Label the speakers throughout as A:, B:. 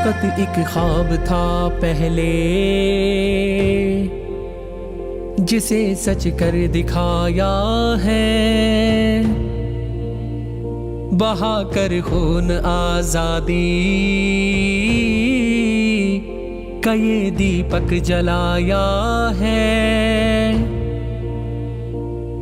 A: فقط ایک خواب تھا پہلے جسے سچ کر دکھایا ہے، بہا کر خون آزادی کا یہ دیپک جلایا ہے۔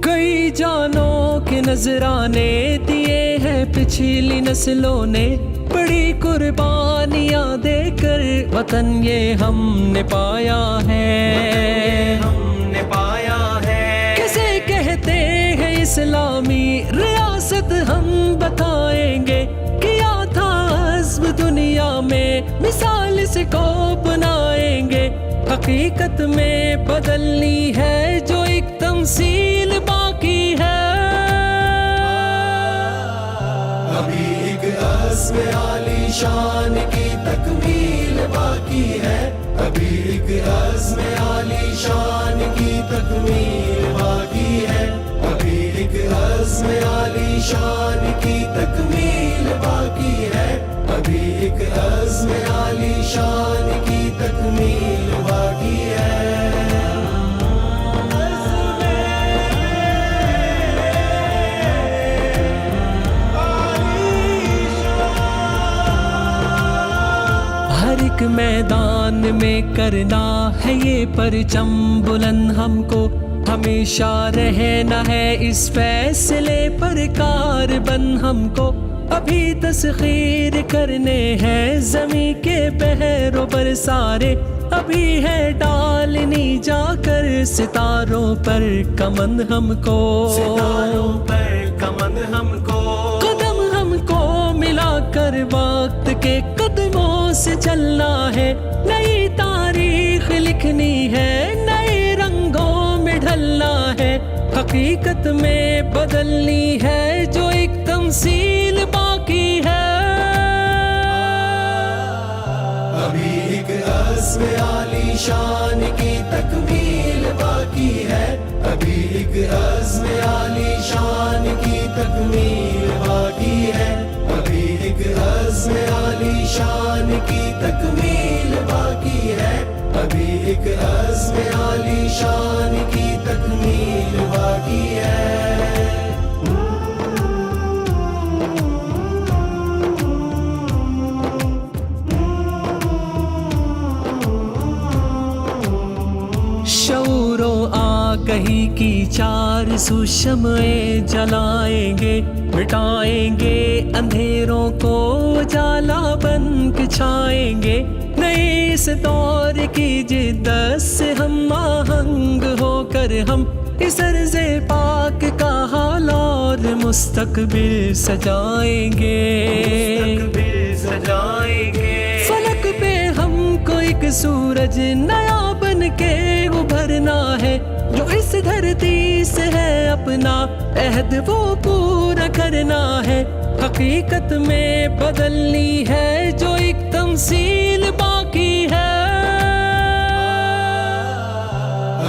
A: کئی جانوں کے نذرانے دیے ہیں پچھلی نسلوں نے، بڑی قربانیاں دے کر وطن یہ ہم نے پایا ہے، کسے کہتے ہیں اسلامی ریاست ہم بتائیں گے، کیا تھا عزم دنیا میں مثال اس کو بنائیں گے، حقیقت میں بدلنی ہے جو ایک تمثیل باقی ہے،
B: ابھی ایک عزم عالی شان کی تکمیل باقی ہے، ابھی ایک عزم عالی شان کی تکمیل باقی ہے، ابھی ایک عزم عالی شان کی تکمیل باقی ہے، ابھی ایک عزم عالی شان کی تکمیل باقی ہے۔
A: ہر ایک میدان میں کرنا ہے یہ پرچم بلند، ہم کو ہمیشہ رہنا ہے اس فیصلے پر کاربند، ہم کو ابھی تسخیر کرنے ہیں زمین کے بحر و بر سارے، ابھی ہے ڈالنی جا کر ستاروں پر کمند، ہم کو
B: ستاروں پر کمند ہم کو،
A: قدم ہم کو ملا کر وقت کے قدموں سے چلنا ہے، نئی تاریخ لکھنی ہے، نئے رنگوں میں ڈھلنا ہے، حقیقت میں بدلنی ہے جو ایک تمثیل باقی ہے،
B: ابھی ایک عزم عالی شان کی تکمیل باقی ہے، ابھی ایک عزم عالی شان کی تکمیل باقی ہے، ابھی ایک عزم عالی شان کی تکمیل باقی ہے، ابھی ایک عزم عالی شان کی تکمیل باقی ہے۔
A: شعور و آگہی کی چار سو شمعیں جلائیں گے، مٹائیں گے اندھیروں کو اجالا بن کے چھائیں گے، نئے اس دور کی جدت سے ہم آہنگ ہو کر ہم اس عرض پاک کا حال اور مستقبل سجائیں گے، فلک پہ ہم کو ایک سورج نیا بن کے ابھرنا ہے، جو اس دھرتی سے ہے اپنا عہد وہ پورا کرنا ہے، حقیقت میں بدلنی ہے جو ایک تمثیل باقی ہے،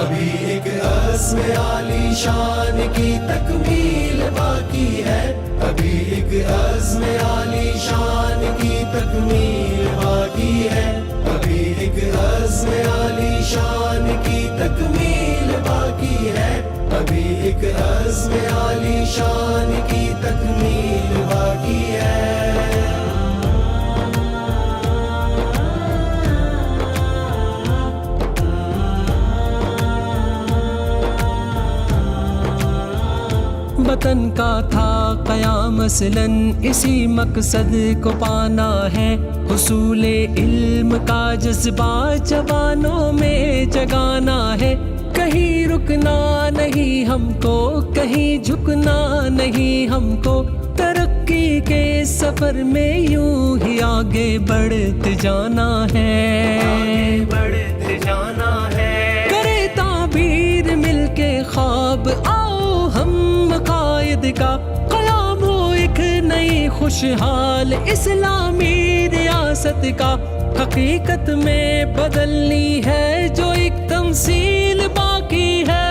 B: ابھی ایک عزم عالی شان کی تکمیل باقی ہے، ابھی ایک عزم عالی شان کی تکمیل باقی ہے، ابھی ایک عزم عالی شان کی تکمیل باقی ہے، ابھی ایک عزم عالی شان کی تکمیل باقی ہے۔
A: وطن کا تھا قیام مثلاً اسی مقصد کو پانا ہے، حصول علم کا جذبہ جوانوں میں جگانا ہے، کہیں رکنا نہیں ہم کو، کہیں جھکنا نہیں ہم کو، ترقی کے سفر میں یوں ہی آگے بڑھتے جانا ہے، کرے تعبیر مل کے خواب، آؤ ہم قائد کا قیام ہو ایک نئی خوشحال اسلامی ریاست کا، حقیقت میں بدلنی ہے جو ایک تمثیل باقی ہے،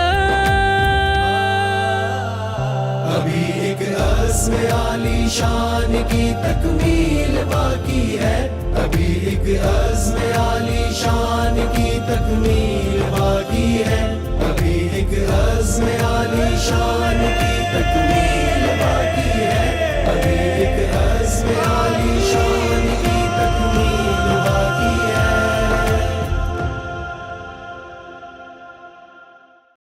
B: ابھی ایک عزم عالی شان کی تکمیل باقی